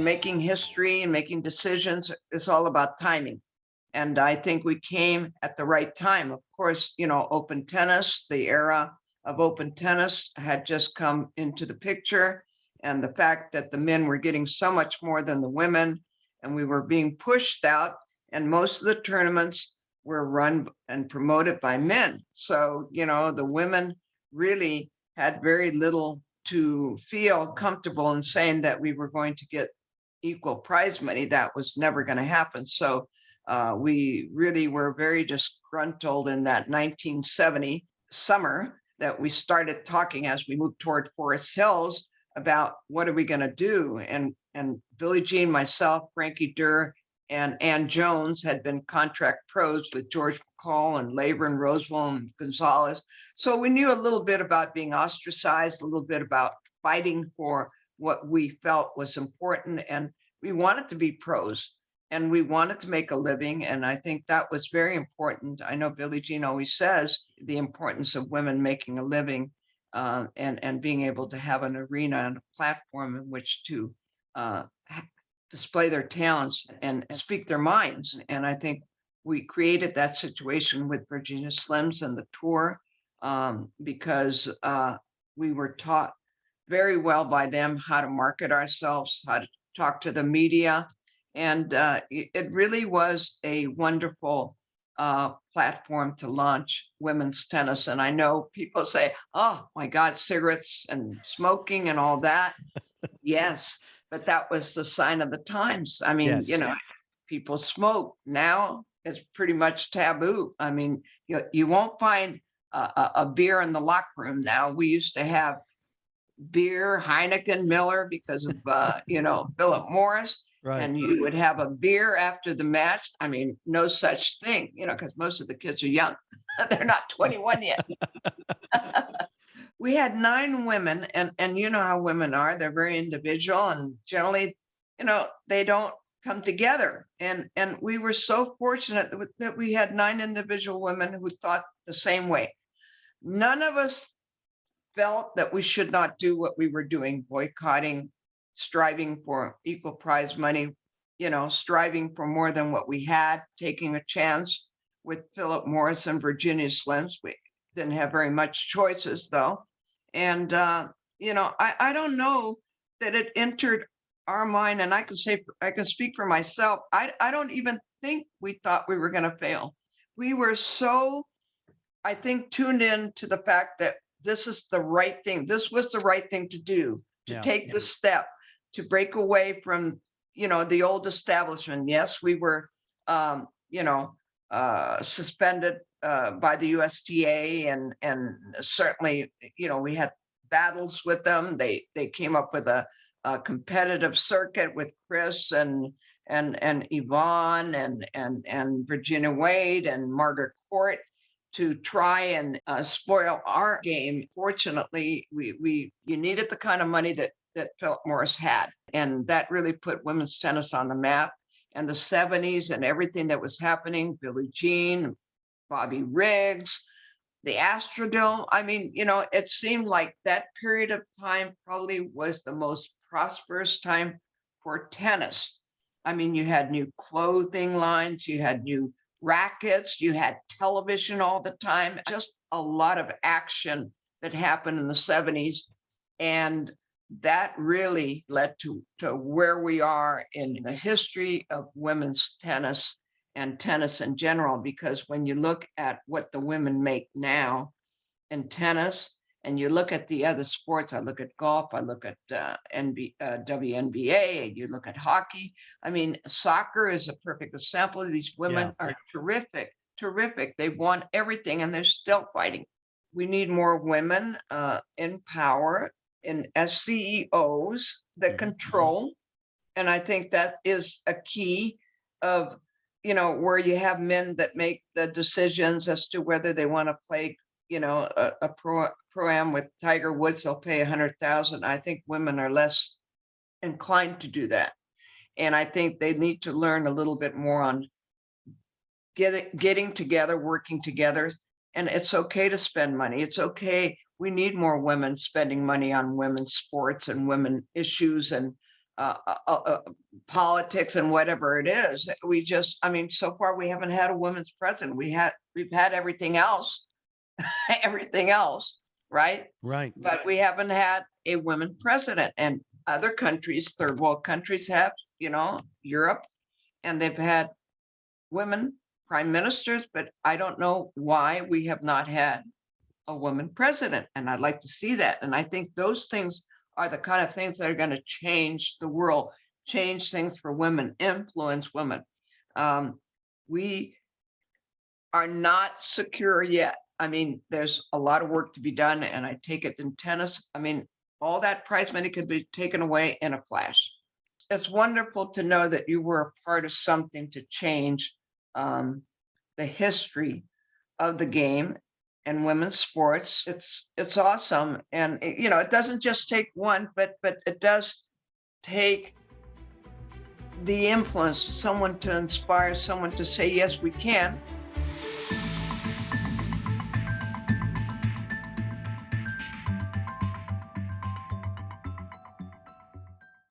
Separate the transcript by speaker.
Speaker 1: making history and making decisions is all about timing. And I think we came at the right time. Of course, open tennis, the era of open tennis had just come into the picture. And the fact that the men were getting so much more than the women, and we were being pushed out, and most of the tournaments were run and promoted by men. So, the women really had very little to feel comfortable in saying that we were going to get equal prize money. That was never going to happen. So we really were very disgruntled in that 1970 summer that we started talking as we moved toward Forest Hills about what are we going to do. And Billie Jean, myself, Frankie Durr, and Ann Jones had been contract pros with George McCall and Labor and Rosewell and Gonzalez. So we knew a little bit about being ostracized, a little bit about fighting for what we felt was important. And we wanted to be pros and we wanted to make a living. And I think that was very important. I know Billie Jean always says the importance of women making a living and being able to have an arena and a platform in which to display their talents and speak their minds. And I think we created that situation with Virginia Slims and the tour because we were taught very well by them how to market ourselves, how to talk to the media. And it really was a wonderful platform to launch women's tennis. And I know people say, oh my God, cigarettes and smoking and all that. Yes, but that was the sign of the times. I mean,
Speaker 2: Yes.
Speaker 1: people smoke. Now it's pretty much taboo. I mean, you won't find a beer in the locker room now. We used to have beer, Heineken, Miller, because of, Philip Morris.
Speaker 2: Right.
Speaker 1: And you would have a beer after the match. I mean, no such thing, because most of the kids are young. They're not 21 yet. We had 9 women, and you know how women are. They're very individual, and generally, they don't come together. And we were so fortunate that we had 9 individual women who thought the same way. None of us felt that we should not do what we were doing, boycotting, striving for equal prize money, striving for more than what we had, taking a chance with Philip Morris and Virginia Slims. We didn't have very much choices though. And, I don't know that it entered our mind, and I can speak for myself. I don't even think we thought we were going to fail. We were so, I think, tuned in to the fact that this is the right thing. This was the right thing to do, to take the step, to break away from, the old establishment. Yes, we were, suspended by the USTA, and certainly, we had battles with them. They came up with a competitive circuit with Chris and Yvonne and Virginia Wade and Margaret Court to try and spoil our game. Fortunately, you needed the kind of money that Philip Morris had, and that really put women's tennis on the map. And the 70s and everything that was happening, Billie Jean, Bobby Riggs, the Astrodome. I mean, it seemed like that period of time probably was the most prosperous time for tennis. I mean, you had new clothing lines, you had new rackets, you had television all the time, just a lot of action that happened in the 70s. And that really led to where we are in the history of women's tennis and tennis in general, because when you look at what the women make now in tennis, and you look at the other sports, I look at golf, I look at WNBA, you look at hockey. I mean, soccer is a perfect example. These women are terrific. They won everything and they're still fighting. We need more women in power as CEOs that control. And I think that is a key of, where you have men that make the decisions as to whether they want to play, a pro-am with Tiger Woods, they'll pay $100,000. I think women are less inclined to do that. And I think they need to learn a little bit more on getting together, working together. And it's okay to spend money. It's okay. We need more women spending money on women's sports and women issues. And uh, uh, uh, uh, politics and whatever it is. We just, I mean, so far we haven't had a women's president. We've had everything else, everything else, right?
Speaker 2: Right.
Speaker 1: But we haven't had a women president. And other countries, third world countries have, Europe, and they've had women prime ministers, but I don't know why we have not had a woman president. And I'd like to see that. And I think those things are the kind of things that are going to change the world, change things for women, influence women. We are not secure yet. I mean, there's a lot of work to be done, and I take it in tennis. I mean, all that prize money could be taken away in a flash. It's wonderful to know that you were a part of something to change the history of the game and women's sports. It's awesome, and it doesn't just take one, but it does take the influence, someone to inspire someone to say yes, we can,